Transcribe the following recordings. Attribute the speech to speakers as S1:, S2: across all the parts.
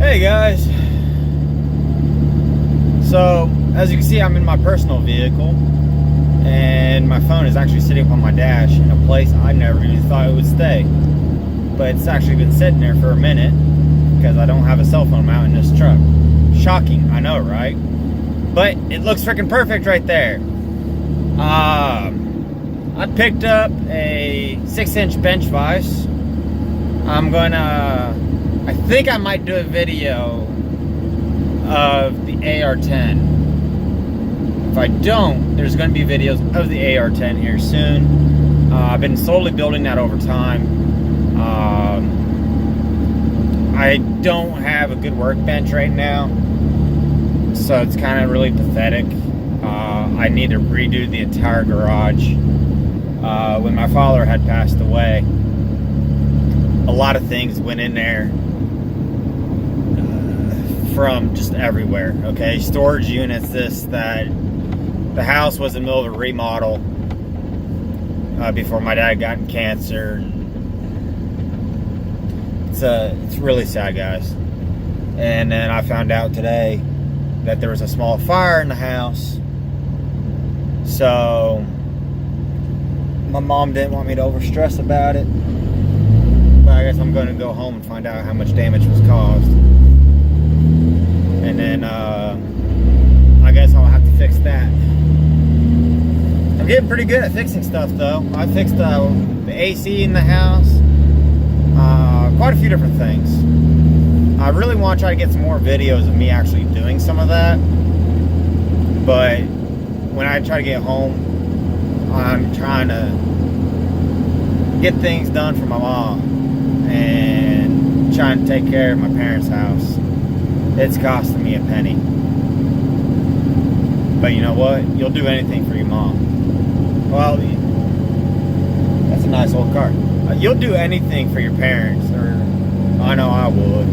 S1: Hey guys, so as you can see, I'm in my personal vehicle and my phone is actually sitting up on my dash in a place I never even thought it would stay, but it's actually been sitting there for a minute because I don't have a cell phone mount in this truck. Shocking, I know, right? But it looks freaking perfect right there. I picked up a 6-inch bench vise. I think I might do a video of the AR-10. If I don't, there's going to be videos of the AR-10 here soon. I've been slowly building that over time. I don't have a good workbench right now, so it's kind of really pathetic. I need to redo the entire garage. When my father had passed away, a lot of things went in there from just everywhere. Okay, storage units, this, that. The house was in the middle of a remodel before my dad got cancer. It's really sad, guys. And then I found out today that there was a small fire in the house. So my mom didn't want me to overstress about it. But I guess I'm going to go home and find out how much damage was caused. And then I guess I'll have to fix that. I'm getting pretty good at fixing stuff though. I fixed the AC in the house. Quite a few different things. I really want to try to get some more videos of me actually doing some of that. But when I try to get home, I'm trying to get things done for my mom and trying to take care of my parents' house. It's costing me a penny. But you know what? You'll do anything for your mom. Well, that's a nice old car. You'll do anything for your parents, or I know I would.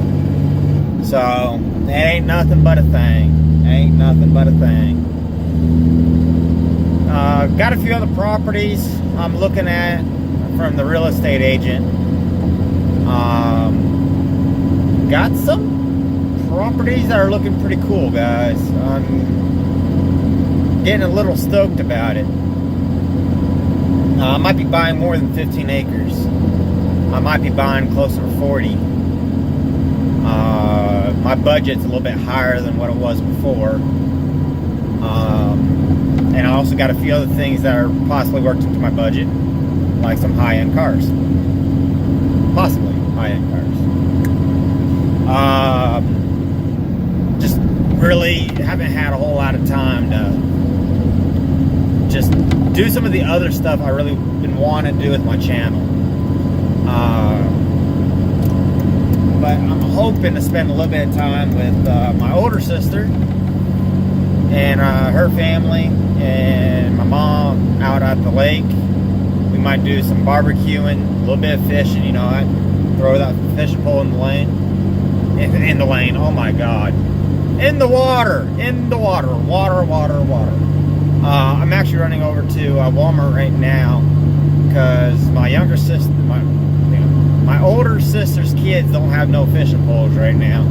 S1: So, it ain't nothing but a thing. Ain't nothing but a thing. Got a few other properties I'm looking at from the real estate agent. Got some properties that are looking pretty cool, guys. I'm getting a little stoked about it. I might be buying more than 15 acres. I might be buying closer to 40. My budget's a little bit higher than what it was before. And I also got a few other things that are possibly worked into my budget, like some high-end cars. Possibly high-end cars. Just really haven't had a whole lot of time to just do some of the other stuff I really been wanting to do with my channel. But I'm hoping to spend a little bit of time with my older sister and her family and my mom out at the lake. We might do some barbecuing, a little bit of fishing, you know. I throw that fishing pole in the lane. In the lane, oh my God. In the water, water. I'm actually running over to Walmart right now because my younger sister, my older sister's kids don't have no fishing poles right now.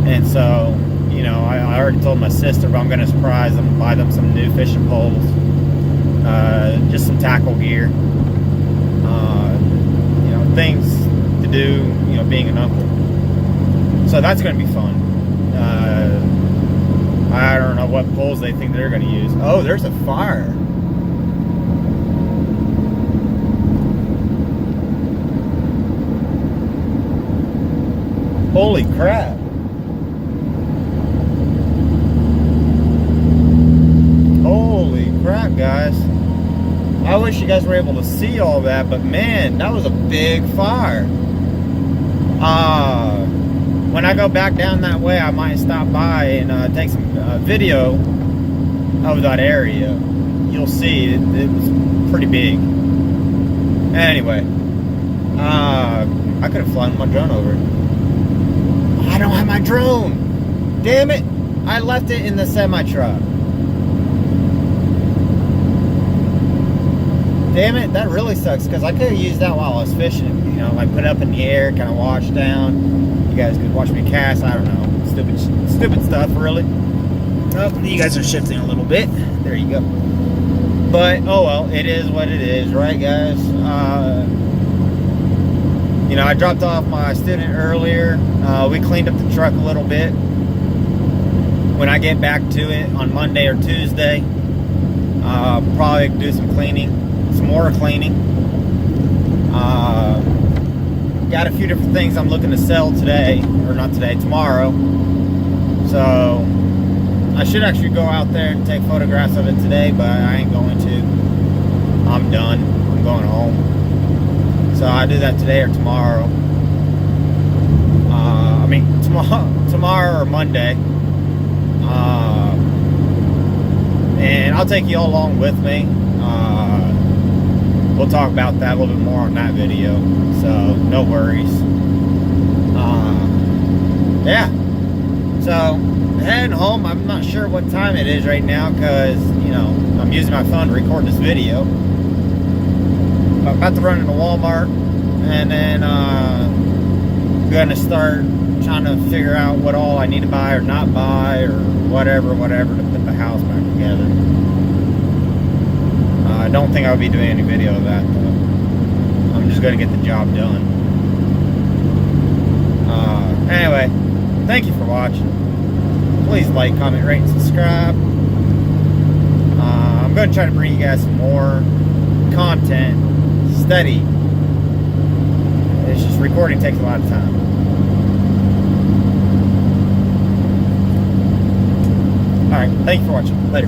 S1: And so, you know, I already told my sister, but I'm going to surprise them, buy them some new fishing poles, just some tackle gear, you know, things to do, you know, being an uncle. So that's going to be fun. I don't know what poles they think they're going to use. Oh, there's a fire. Holy crap. Holy crap, guys. I wish you guys were able to see all that, but man, that was a big fire. When I go back down that way, I might stop by and take some video of that area. You'll see it was pretty big. Anyway, I could have flown my drone over it. I don't have my drone. Damn it! I left it in the semi truck. Damn it, that really sucks, because I could have used that while I was fishing. You know, like put it up in the air, kind of wash down. You guys could watch me cast. I don't know. Stupid stuff, really. Oh, you guys are shifting a little bit. There you go. But, oh well, it is what it is, right, guys? You know, I dropped off my student earlier. We cleaned up the truck a little bit. When I get back to it on Monday or Tuesday, probably do some cleaning, some more cleaning. Got a few different things I'm looking to sell today, or not today, tomorrow. So I should actually go out there and take photographs of it today, but I ain't going to. I'm done. I'm going home. So I do that today or tomorrow. I mean tomorrow or Monday. And I'll take you all along with me. We'll talk about that a little bit more on that video, so no worries. Yeah, so heading home. I'm not sure what time it is right now, because you know, I'm using my phone to record this video. I'm about to run into Walmart, and then gonna start trying to figure out what all I need to buy or not buy, or whatever to put the house back together. I don't think I'll be doing any video of that, though. I'm just going to get the job done. Anyway, thank you for watching. Please like, comment, rate, and subscribe. I'm going to try to bring you guys some more content steady. It's just recording takes a lot of time. Alright, thank you for watching. Later.